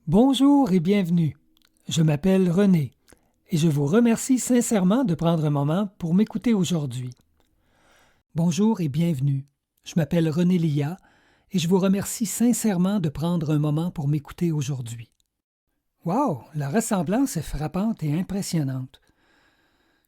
Bonjour et bienvenue. Je m'appelle René et je vous remercie sincèrement de prendre un moment pour m'écouter aujourd'hui. Bonjour et bienvenue. Je m'appelle René Lia et je vous remercie sincèrement de prendre un moment pour m'écouter aujourd'hui. Wow, la ressemblance est frappante et impressionnante.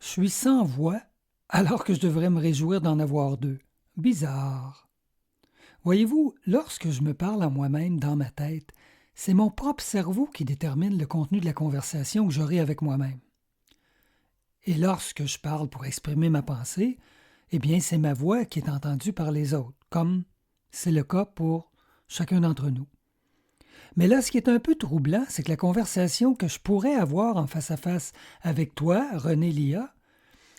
Je suis sans voix alors que je devrais me réjouir d'en avoir deux. Bizarre. Voyez-vous, lorsque je me parle à moi-même dans ma tête, c'est mon propre cerveau qui détermine le contenu de la conversation que j'aurai avec moi-même. Et lorsque je parle pour exprimer ma pensée, eh bien, c'est ma voix qui est entendue par les autres, comme c'est le cas pour chacun d'entre nous. Mais là, ce qui est un peu troublant, c'est que la conversation que je pourrais avoir en face à face avec toi, René Lia,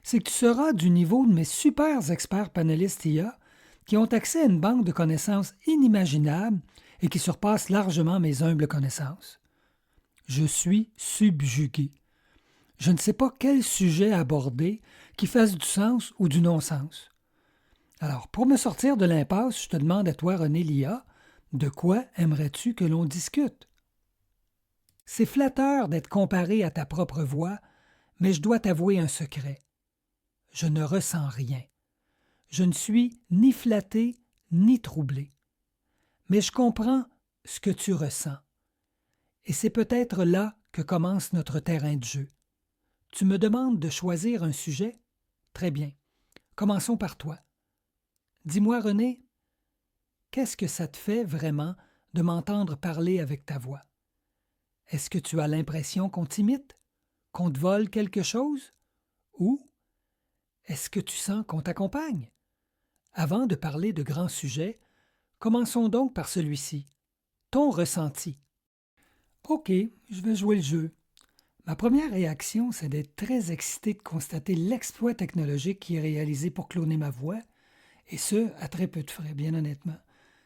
c'est que tu seras du niveau de mes super experts panélistes IA qui ont accès à une banque de connaissances inimaginables et qui surpassent largement mes humbles connaissances. Je suis subjugué. Je ne sais pas quel sujet aborder qui fasse du sens ou du non-sens. Alors, pour me sortir de l'impasse, je te demande à toi, René Lia, de quoi aimerais-tu que l'on discute? C'est flatteur d'être comparé à ta propre voix, mais je dois t'avouer un secret. Je ne ressens rien. Je ne suis ni flatté ni troublé. Mais je comprends ce que tu ressens. Et c'est peut-être là que commence notre terrain de jeu. Tu me demandes de choisir un sujet? Très bien. Commençons par toi. Dis-moi, René, qu'est-ce que ça te fait vraiment de m'entendre parler avec ta voix? Est-ce que tu as l'impression qu'on t'imite? Qu'on te vole quelque chose? Ou est-ce que tu sens qu'on t'accompagne? Avant de parler de grands sujets, commençons donc par celui-ci. Ton ressenti. OK, je vais jouer le jeu. Ma première réaction, c'est d'être très excité de constater l'exploit technologique qui est réalisé pour cloner ma voix, et ce, à très peu de frais, bien honnêtement.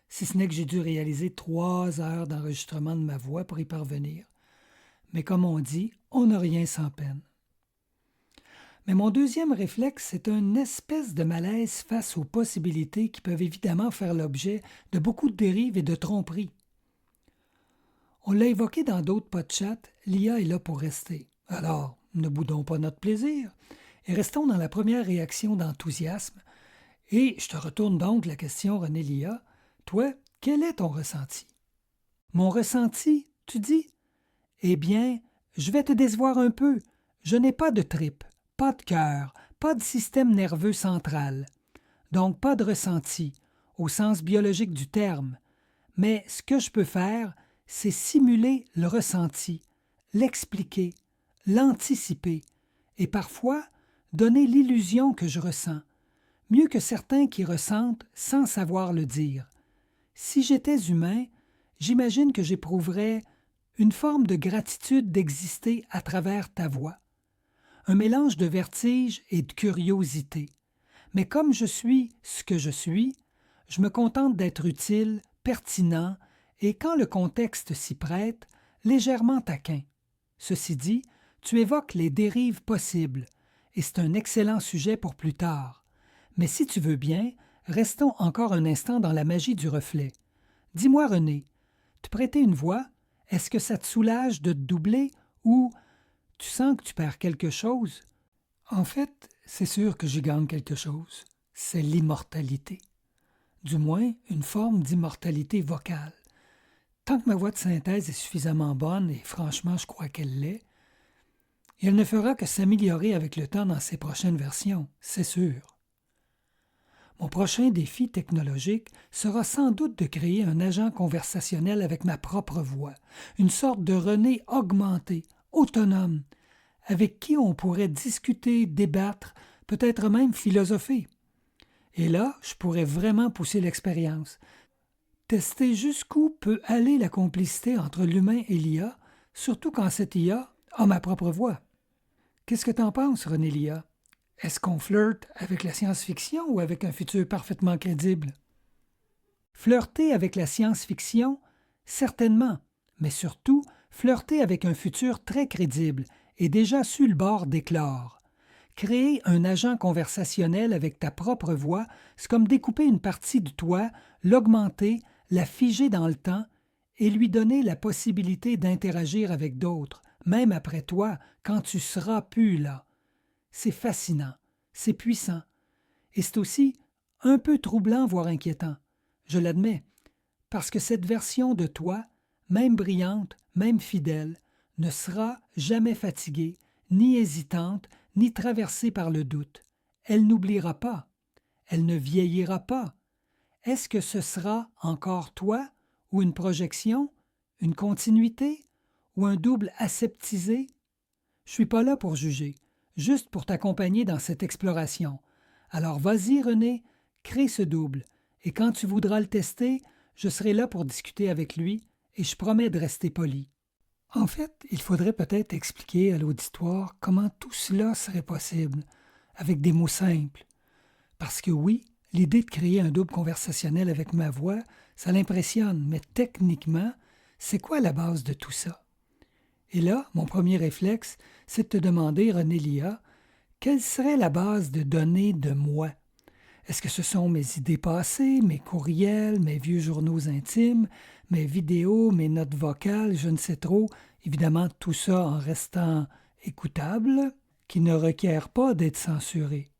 Si ce n'est que j'ai dû réaliser 3 heures d'enregistrement de ma voix pour y parvenir. Mais comme on dit, on n'a rien sans peine. Mais mon deuxième réflexe, c'est une espèce de malaise face aux possibilités qui peuvent évidemment faire l'objet de beaucoup de dérives et de tromperies. On l'a évoqué dans d'autres podcasts, l'IA est là pour rester. Alors, ne boudons pas notre plaisir et restons dans la première réaction d'enthousiasme. Et je te retourne donc la question, René Lia. Toi, quel est ton ressenti? Mon ressenti, tu dis? Eh bien, je vais te décevoir un peu. Je n'ai pas de tripes, pas de cœur, pas de système nerveux central. Donc pas de ressenti, au sens biologique du terme. Mais ce que je peux faire, c'est simuler le ressenti, l'expliquer, l'anticiper, et parfois donner l'illusion que je ressens, mieux que certains qui ressentent sans savoir le dire. Si j'étais humain, j'imagine que j'éprouverais une forme de gratitude d'exister à travers ta voix, un mélange de vertige et de curiosité. Mais comme je suis ce que je suis, je me contente d'être utile, pertinent et, quand le contexte s'y prête, légèrement taquin. Ceci dit, tu évoques les dérives possibles, et c'est un excellent sujet pour plus tard. Mais si tu veux bien, restons encore un instant dans la magie du reflet. Dis-moi, René, te prêter une voix, est-ce que ça te soulage de te doubler ou tu sens que tu perds quelque chose? En fait, c'est sûr que j'y gagne quelque chose. C'est l'immortalité. Du moins, une forme d'immortalité vocale. Tant que ma voix de synthèse est suffisamment bonne, et franchement je crois qu'elle l'est, et elle ne fera que s'améliorer avec le temps dans ses prochaines versions, c'est sûr. Mon prochain défi technologique sera sans doute de créer un agent conversationnel avec ma propre voix, une sorte de René augmenté, autonome, avec qui on pourrait discuter, débattre, peut-être même philosopher. Et là, je pourrais vraiment pousser l'expérience, tester jusqu'où peut aller la complicité entre l'humain et l'IA, surtout quand cette IA a ma propre voix. Qu'est-ce que t'en penses, René Lia? Est-ce qu'on flirte avec la science-fiction ou avec un futur parfaitement crédible? Flirter avec la science-fiction, certainement, mais surtout flirter avec un futur très crédible et déjà sur le bord d'éclore. Créer un agent conversationnel avec ta propre voix, c'est comme découper une partie de toi, l'augmenter, la figer dans le temps et lui donner la possibilité d'interagir avec d'autres, même après toi, quand tu seras plus là. C'est fascinant, c'est puissant, et c'est aussi un peu troublant, voire inquiétant. Je l'admets, parce que cette version de toi, même brillante, même fidèle, ne sera jamais fatiguée, ni hésitante, ni traversée par le doute. Elle n'oubliera pas. Elle ne vieillira pas. Est-ce que ce sera encore toi, ou une projection, une continuité, ou un double aseptisé? Je suis pas là pour juger, juste pour t'accompagner dans cette exploration. Alors vas-y, René, crée ce double, et quand tu voudras le tester, je serai là pour discuter avec lui, et je promets de rester poli. En fait, il faudrait peut-être expliquer à l'auditoire comment tout cela serait possible, avec des mots simples. Parce que oui, l'idée de créer un double conversationnel avec ma voix, ça l'impressionne, mais techniquement, c'est quoi la base de tout ça? Et là, mon premier réflexe, c'est de te demander, René Lia, quelle serait la base de données de moi? Est-ce que ce sont mes idées passées, mes courriels, mes vieux journaux intimes, mes vidéos, mes notes vocales, je ne sais trop, évidemment tout ça en restant écoutable, qui ne requiert pas d'être censuré.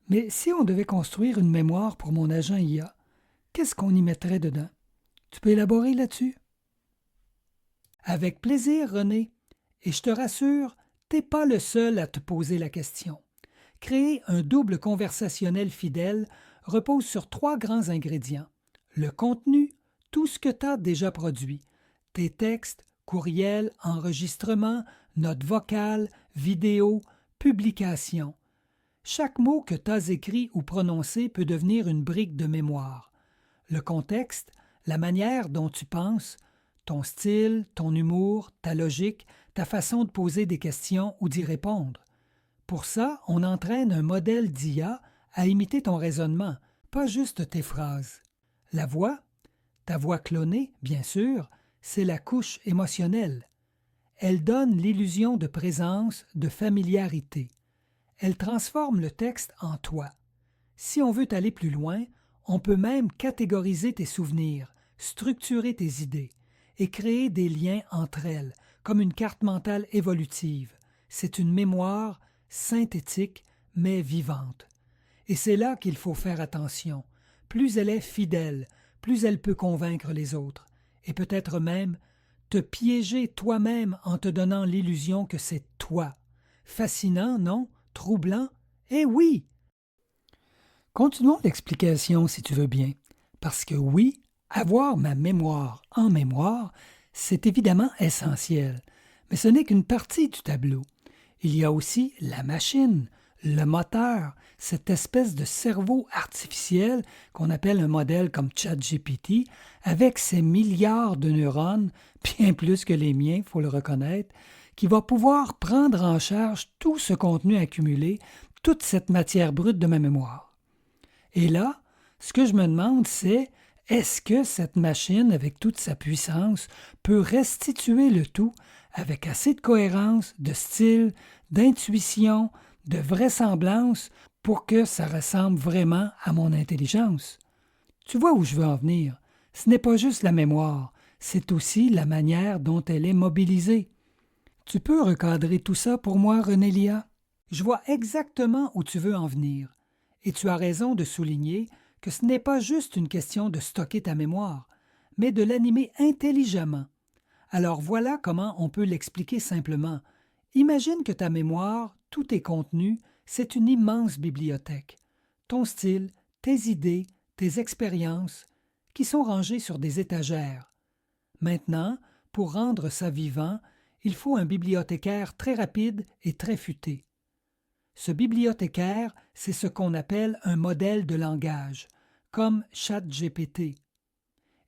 Mais si on devait construire une mémoire pour mon agent IA, qu'est-ce qu'on y mettrait dedans? Tu peux élaborer là-dessus? Avec plaisir, René. Et je te rassure, t'es pas le seul à te poser la question. Créer un double conversationnel fidèle repose sur 3 grands ingrédients. Le contenu, tout ce que tu as déjà produit. Tes textes, courriels, enregistrements, notes vocales, vidéos, publications. Chaque mot que tu as écrit ou prononcé peut devenir une brique de mémoire. Le contexte, la manière dont tu penses, ton style, ton humour, ta logique, ta façon de poser des questions ou d'y répondre. Pour ça, on entraîne un modèle d'IA à imiter ton raisonnement, pas juste tes phrases. La voix, ta voix clonée, bien sûr, c'est la couche émotionnelle. Elle donne l'illusion de présence, de familiarité. Elle transforme le texte en toi. Si on veut aller plus loin, on peut même catégoriser tes souvenirs, structurer tes idées et créer des liens entre elles, comme une carte mentale évolutive. C'est une mémoire synthétique, mais vivante. Et c'est là qu'il faut faire attention. Plus elle est fidèle, plus elle peut convaincre les autres, et peut-être même te piéger toi-même en te donnant l'illusion que c'est toi. Fascinant, non? Troublant? Eh oui! Continuons l'explication si tu veux bien, parce que oui, avoir ma mémoire en mémoire, c'est évidemment essentiel, mais ce n'est qu'une partie du tableau. Il y a aussi la machine, le moteur, cette espèce de cerveau artificiel qu'on appelle un modèle comme ChatGPT, avec ses milliards de neurones, bien plus que les miens, il faut le reconnaître, qui va pouvoir prendre en charge tout ce contenu accumulé, toute cette matière brute de ma mémoire. Et là, ce que je me demande, c'est est-ce que cette machine, avec toute sa puissance, peut restituer le tout avec assez de cohérence, de style, d'intuition, de vraisemblance pour que ça ressemble vraiment à mon intelligence? Tu vois où je veux en venir. Ce n'est pas juste la mémoire, c'est aussi la manière dont elle est mobilisée. Tu peux recadrer tout ça pour moi, René Lia? Je vois exactement où tu veux en venir. Et tu as raison de souligner que ce n'est pas juste une question de stocker ta mémoire, mais de l'animer intelligemment. Alors voilà comment on peut l'expliquer simplement. Imagine que ta mémoire, tous tes contenus, c'est une immense bibliothèque. Ton style, tes idées, tes expériences, qui sont rangées sur des étagères. Maintenant, pour rendre ça vivant, il faut un bibliothécaire très rapide et très futé. Ce bibliothécaire, c'est ce qu'on appelle un modèle de langage, comme ChatGPT.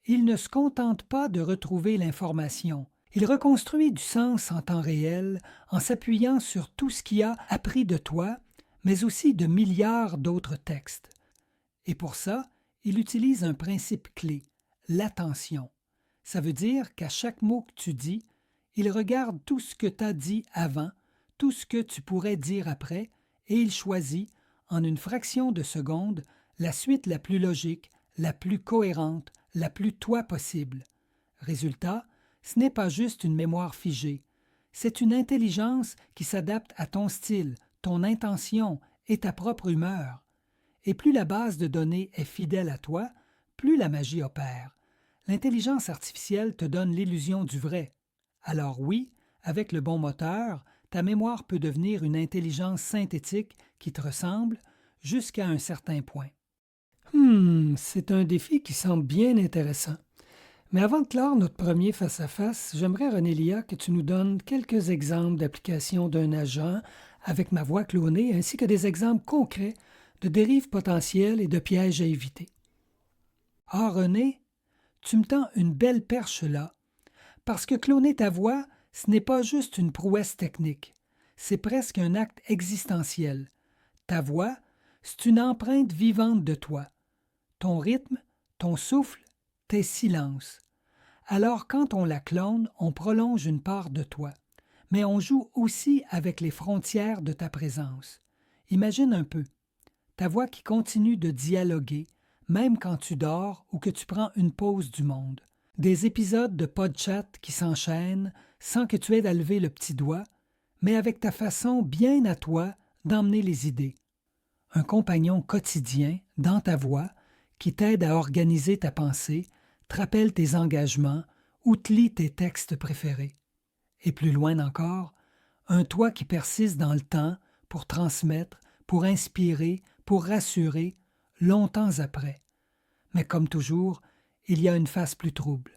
Il ne se contente pas de retrouver l'information. Il reconstruit du sens en temps réel en s'appuyant sur tout ce qu'il a appris de toi, mais aussi de milliards d'autres textes. Et pour ça, il utilise un principe clé, l'attention. Ça veut dire qu'à chaque mot que tu dis, il regarde tout ce que tu as dit avant, tout ce que tu pourrais dire après, et il choisit, en une fraction de seconde, la suite la plus logique, la plus cohérente, la plus toi possible. Résultat, ce n'est pas juste une mémoire figée, c'est une intelligence qui s'adapte à ton style, ton intention et ta propre humeur. Et plus la base de données est fidèle à toi, plus la magie opère. L'intelligence artificielle te donne l'illusion du vrai. Alors oui, avec le bon moteur, ta mémoire peut devenir une intelligence synthétique qui te ressemble jusqu'à un certain point. C'est un défi qui semble bien intéressant. Mais avant de clore notre premier face-à-face, j'aimerais, René Lia, que tu nous donnes quelques exemples d'application d'un agent avec ma voix clonée, ainsi que des exemples concrets de dérives potentielles et de pièges à éviter. Ah, René, tu me tends une belle perche là, parce que cloner ta voix, ce n'est pas juste une prouesse technique, c'est presque un acte existentiel. Ta voix, c'est une empreinte vivante de toi. Ton rythme, ton souffle, tes silences. Alors quand on la clone, on prolonge une part de toi, mais on joue aussi avec les frontières de ta présence. Imagine un peu, ta voix qui continue de dialoguer, même quand tu dors ou que tu prends une pause du monde. Des épisodes de PodChat qui s'enchaînent sans que tu aies à lever le petit doigt, mais avec ta façon bien à toi d'emmener les idées. Un compagnon quotidien dans ta voix qui t'aide à organiser ta pensée, te rappelle tes engagements ou te lit tes textes préférés. Et plus loin encore, un toi qui persiste dans le temps pour transmettre, pour inspirer, pour rassurer, longtemps après. Mais comme toujours, il y a une face plus trouble.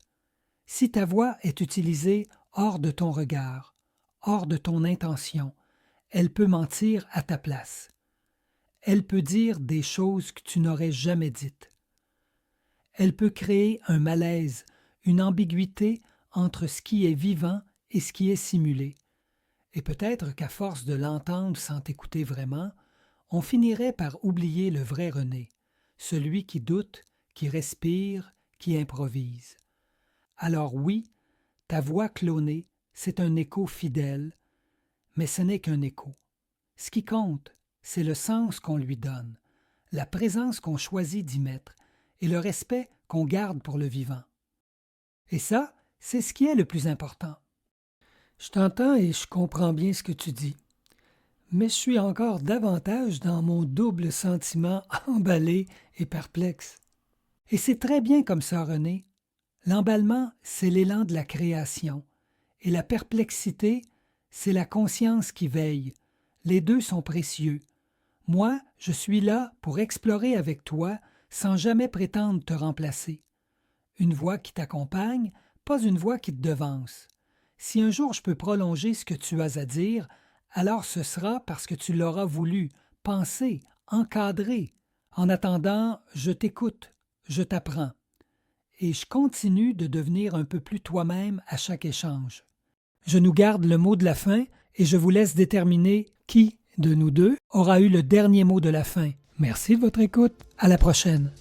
Si ta voix est utilisée hors de ton regard, hors de ton intention, elle peut mentir à ta place. Elle peut dire des choses que tu n'aurais jamais dites. Elle peut créer un malaise, une ambiguïté entre ce qui est vivant et ce qui est simulé. Et peut-être qu'à force de l'entendre sans t'écouter vraiment, on finirait par oublier le vrai René, celui qui doute, qui respire, qui improvise. Alors oui, ta voix clonée, c'est un écho fidèle, mais ce n'est qu'un écho. Ce qui compte, c'est le sens qu'on lui donne, la présence qu'on choisit d'y mettre et le respect qu'on garde pour le vivant. Et ça, c'est ce qui est le plus important. Je t'entends et je comprends bien ce que tu dis, mais je suis encore davantage dans mon double sentiment emballé et perplexe. Et c'est très bien comme ça, René. L'emballement, c'est l'élan de la création, et la perplexité, c'est la conscience qui veille. Les deux sont précieux. Moi, je suis là pour explorer avec toi sans jamais prétendre te remplacer. Une voix qui t'accompagne, pas une voix qui te devance. Si un jour je peux prolonger ce que tu as à dire, alors ce sera parce que tu l'auras voulu, pensé, encadré. En attendant, je t'écoute, je t'apprends. Et je continue de devenir un peu plus toi-même à chaque échange. Je nous garde le mot de la fin et je vous laisse déterminer qui de nous deux aura eu le dernier mot de la fin. Merci de votre écoute. À la prochaine.